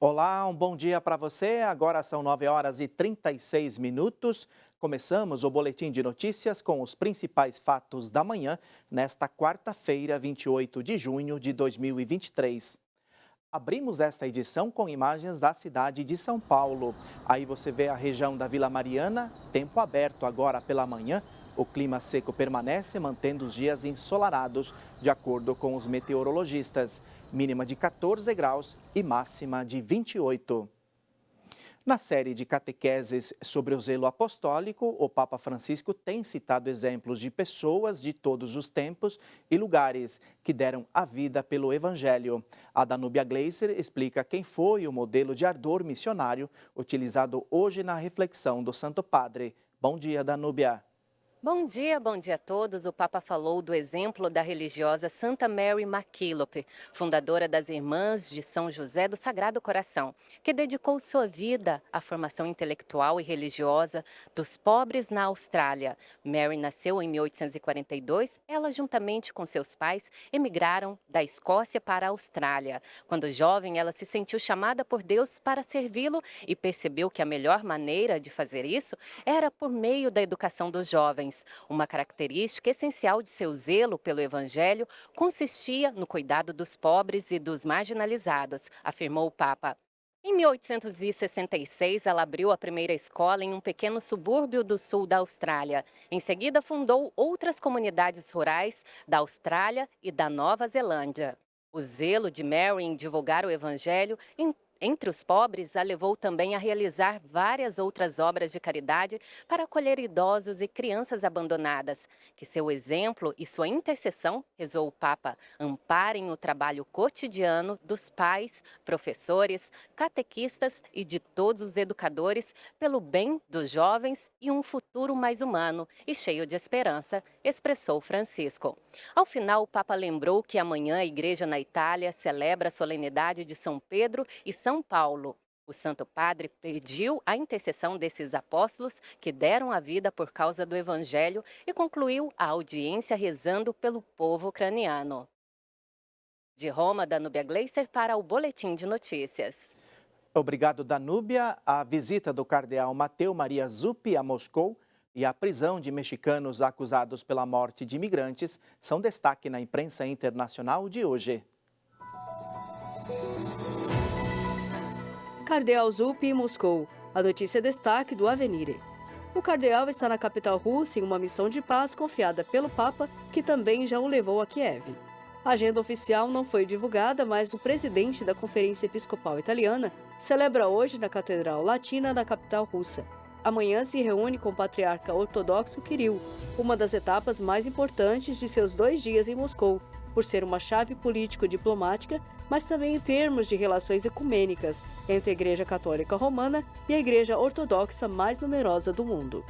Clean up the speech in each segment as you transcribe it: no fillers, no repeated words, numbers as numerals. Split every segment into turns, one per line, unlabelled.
Olá, um bom dia para você. Agora são 9h36. Começamos o boletim de notícias com os principais fatos da manhã, nesta quarta-feira, 28 de junho de 2023. Abrimos esta edição com imagens da cidade de São Paulo. Aí você vê a região da Vila Mariana, tempo aberto agora pela manhã. O clima seco permanece, mantendo os dias ensolarados, de acordo com os meteorologistas. Mínima de 14 graus e máxima de 28. Na série de catequeses sobre o zelo apostólico, o Papa Francisco tem citado exemplos de pessoas de todos os tempos e lugares que deram a vida pelo Evangelho. A Danúbia Gleiser explica quem foi o modelo de ardor missionário utilizado hoje na reflexão do Santo Padre. Bom dia, Danúbia.
Bom dia a todos. O Papa falou do exemplo da religiosa Santa Mary MacKillop, fundadora das Irmãs de São José do Sagrado Coração, que dedicou sua vida à formação intelectual e religiosa dos pobres na Austrália. Mary nasceu em 1842. Ela, juntamente com seus pais, emigraram da Escócia para a Austrália. Quando jovem, ela se sentiu chamada por Deus para servi-lo e percebeu que a melhor maneira de fazer isso era por meio da educação dos jovens. Uma característica essencial de seu zelo pelo Evangelho consistia no cuidado dos pobres e dos marginalizados, afirmou o Papa. Em 1866, ela abriu a primeira escola em um pequeno subúrbio do sul da Austrália. Em seguida, fundou outras comunidades rurais da Austrália e da Nova Zelândia. O zelo de Mary em divulgar o Evangelho entre os pobres a levou também a realizar várias outras obras de caridade para acolher idosos e crianças abandonadas. Que seu exemplo e sua intercessão, rezou o Papa, amparem o trabalho cotidiano dos pais, professores, catequistas e de todos os educadores pelo bem dos jovens e um futuro mais humano e cheio de esperança, expressou Francisco. Ao final, o Papa lembrou que amanhã a Igreja na Itália celebra a solenidade de São Pedro e São Paulo. O Santo Padre pediu a intercessão desses apóstolos que deram a vida por causa do Evangelho e concluiu a audiência rezando pelo povo ucraniano. De Roma, Danúbia Gleiser para o Boletim de Notícias.
Obrigado, Danúbia. A visita do cardeal Mateo Maria Zuppi a Moscou e a prisão de mexicanos acusados pela morte de imigrantes são destaque na imprensa internacional de hoje.
Cardeal Zuppi em Moscou. A notícia é destaque do Avenire. O cardeal está na capital russa em uma missão de paz confiada pelo Papa, que também já o levou a Kiev. A agenda oficial não foi divulgada, mas o presidente da Conferência Episcopal Italiana celebra hoje na Catedral Latina da capital russa. Amanhã se reúne com o patriarca ortodoxo Kirill, uma das etapas mais importantes de seus 2 dias em Moscou, por ser uma chave político-diplomática, mas também em termos de relações ecumênicas entre a Igreja Católica Romana e a Igreja Ortodoxa mais numerosa do mundo.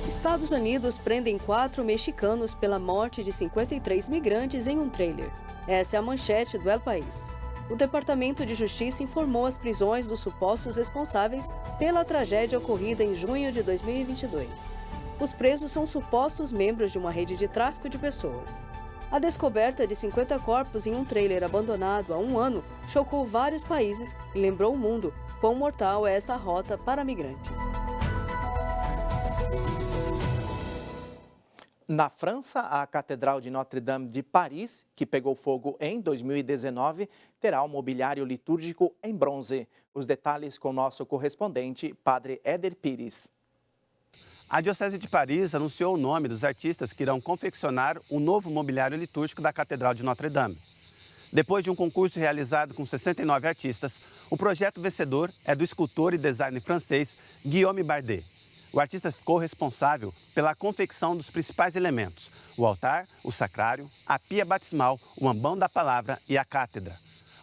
Estados Unidos prendem 4 mexicanos pela morte de 53 migrantes em um trailer. Essa é a manchete do El País. O Departamento de Justiça informou as prisões dos supostos responsáveis pela tragédia ocorrida em junho de 2022. Os presos são supostos membros de uma rede de tráfico de pessoas. A descoberta de 50 corpos em um trailer abandonado há 1 ano chocou vários países e lembrou o mundo quão mortal é essa rota para migrantes.
Na França, a Catedral de Notre-Dame de Paris, que pegou fogo em 2019, terá um mobiliário litúrgico em bronze. Os detalhes com o nosso correspondente, Padre Éder Pires.
A Diocese de Paris anunciou o nome dos artistas que irão confeccionar o novo mobiliário litúrgico da Catedral de Notre-Dame. Depois de um concurso realizado com 69 artistas, o projeto vencedor é do escultor e designer francês Guillaume Bardet. O artista ficou responsável pela confecção dos principais elementos: o altar, o sacrário, a pia batismal, o ambão da palavra e a cátedra.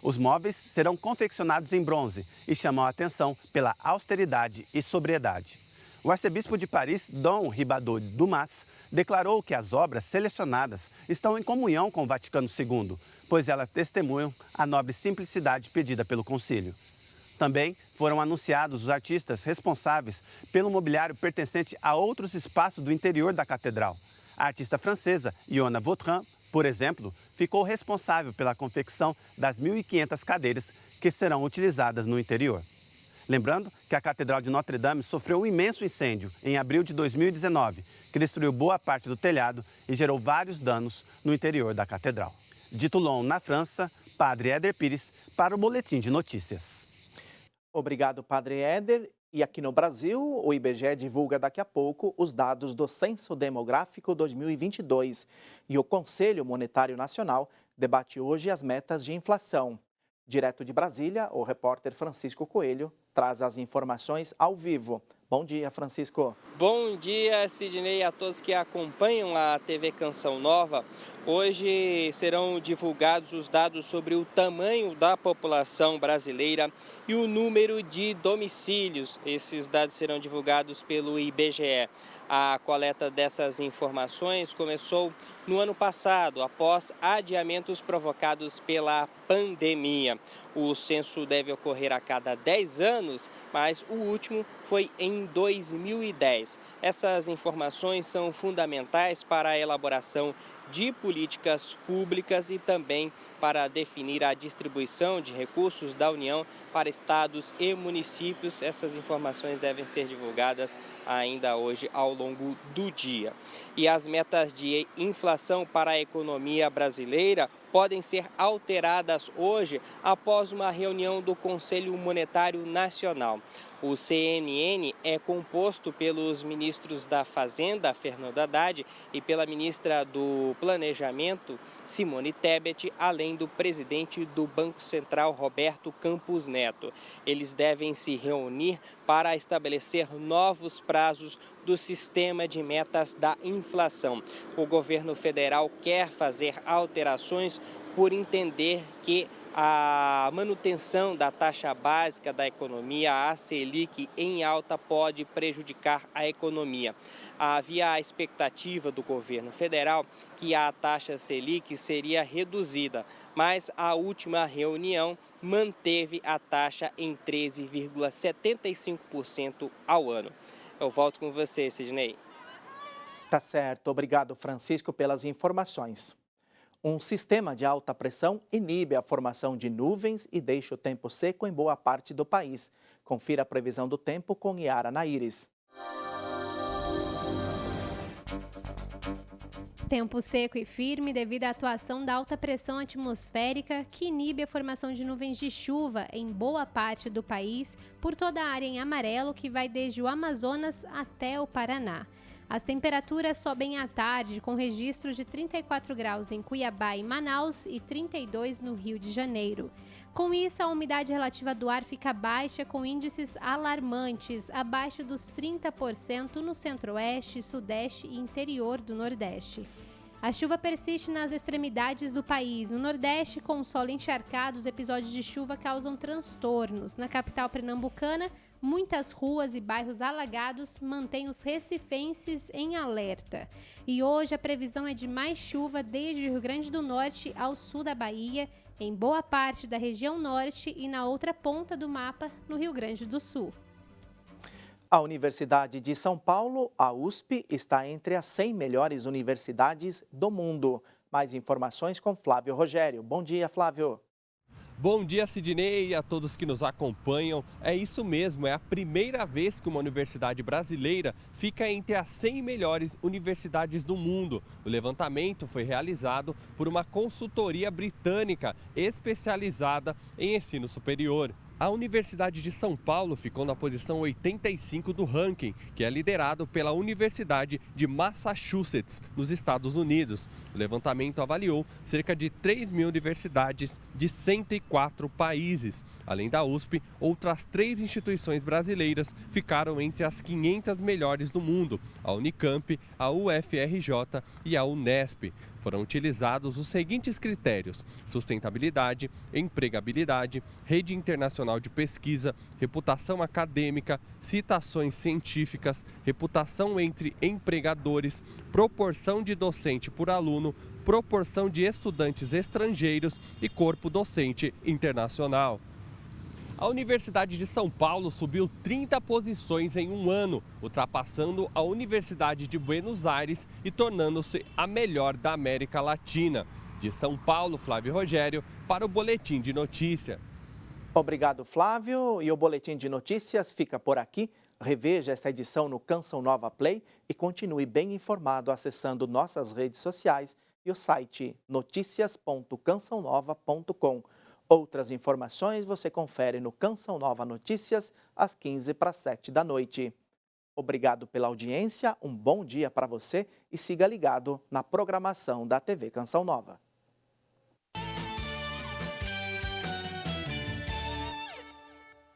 Os móveis serão confeccionados em bronze e chamam a atenção pela austeridade e sobriedade. O arcebispo de Paris, Dom Ribadot Dumas, declarou que as obras selecionadas estão em comunhão com o Vaticano II, pois elas testemunham a nobre simplicidade pedida pelo concílio. Também foram anunciados os artistas responsáveis pelo mobiliário pertencente a outros espaços do interior da catedral. A artista francesa Iona Vautrin Por exemplo, ficou responsável pela confecção das 1.500 cadeiras que serão utilizadas no interior. Lembrando que a Catedral de Notre Dame sofreu um imenso incêndio em abril de 2019, que destruiu boa parte do telhado e gerou vários danos no interior da catedral. De Toulon, na França, Padre Éder Pires, para o Boletim de Notícias.
Obrigado, Padre Éder. E aqui no Brasil, o IBGE divulga daqui a pouco os dados do Censo Demográfico 2022 e o Conselho Monetário Nacional debate hoje as metas de inflação. Direto de Brasília, o repórter Francisco Coelho traz as informações ao vivo. Bom dia, Francisco.
Bom dia, Sidney, a todos que acompanham a TV Canção Nova. Hoje serão divulgados os dados sobre o tamanho da população brasileira e o número de domicílios. Esses dados serão divulgados pelo IBGE. A coleta dessas informações começou no ano passado, após adiamentos provocados pela pandemia. O censo deve ocorrer a cada 10 anos, mas o último foi em 2010. Essas informações são fundamentais para a elaboração de políticas públicas e também para definir a distribuição de recursos da União para estados e municípios. Essas informações devem ser divulgadas ainda hoje ao longo do dia. E as metas de inflação para a economia brasileira podem ser alteradas hoje após uma reunião do Conselho Monetário Nacional. O CMN é composto pelos ministros da Fazenda, Fernando Haddad, e pela ministra do Planejamento, Simone Tebet, além do presidente do Banco Central, Roberto Campos Neto. Eles devem se reunir para estabelecer novos prazos do sistema de metas da inflação. O governo federal quer fazer alterações por entender que a manutenção da taxa básica da economia, a Selic, em alta pode prejudicar a economia. Havia a expectativa do governo federal que a taxa Selic seria reduzida, mas a última reunião manteve a taxa em 13,75% ao ano. Eu volto com você, Sidney.
Tá certo. Obrigado, Francisco, pelas informações. Um sistema de alta pressão inibe a formação de nuvens e deixa o tempo seco em boa parte do país. Confira a previsão do tempo com Yara Naires.
Tempo seco e firme devido à atuação da alta pressão atmosférica que inibe a formação de nuvens de chuva em boa parte do país por toda a área em amarelo que vai desde o Amazonas até o Paraná. As temperaturas sobem à tarde, com registros de 34 graus em Cuiabá e Manaus e 32 no Rio de Janeiro. Com isso, a umidade relativa do ar fica baixa, com índices alarmantes, abaixo dos 30% no centro-oeste, sudeste e interior do Nordeste. A chuva persiste nas extremidades do país. No Nordeste, com o solo encharcado, os episódios de chuva causam transtornos. Na capital pernambucana, muitas ruas e bairros alagados mantêm os recifenses em alerta. E hoje a previsão é de mais chuva desde o Rio Grande do Norte ao sul da Bahia, em boa parte da região norte e na outra ponta do mapa, no Rio Grande do Sul.
A Universidade de São Paulo, a USP, está entre as 100 melhores universidades do mundo. Mais informações com Flávio Rogério. Bom dia, Flávio.
Bom dia, Sidney, e a todos que nos acompanham. É isso mesmo, é a primeira vez que uma universidade brasileira fica entre as 100 melhores universidades do mundo. O levantamento foi realizado por uma consultoria britânica especializada em ensino superior. A Universidade de São Paulo ficou na posição 85 do ranking, que é liderado pela Universidade de Massachusetts, nos Estados Unidos. O levantamento avaliou cerca de 3 mil universidades de 104 países. Além da USP, outras 3 instituições brasileiras ficaram entre as 500 melhores do mundo: a Unicamp, a UFRJ e a Unesp. Foram utilizados os seguintes critérios: sustentabilidade, empregabilidade, rede internacional de pesquisa, reputação acadêmica, citações científicas, reputação entre empregadores, proporção de docente por aluno, proporção de estudantes estrangeiros e corpo docente internacional. A Universidade de São Paulo subiu 30 posições em um ano, ultrapassando a Universidade de Buenos Aires e tornando-se a melhor da América Latina. De São Paulo, Flávio Rogério, para o Boletim de Notícia.
Obrigado, Flávio. E o Boletim de Notícias fica por aqui. Reveja esta edição no Canção Nova Play e continue bem informado acessando nossas redes sociais e o site noticias.cançãonova.com. Outras informações você confere no Canção Nova Notícias, às 6:45 da noite. Obrigado pela audiência, um bom dia para você e siga ligado na programação da TV Canção Nova.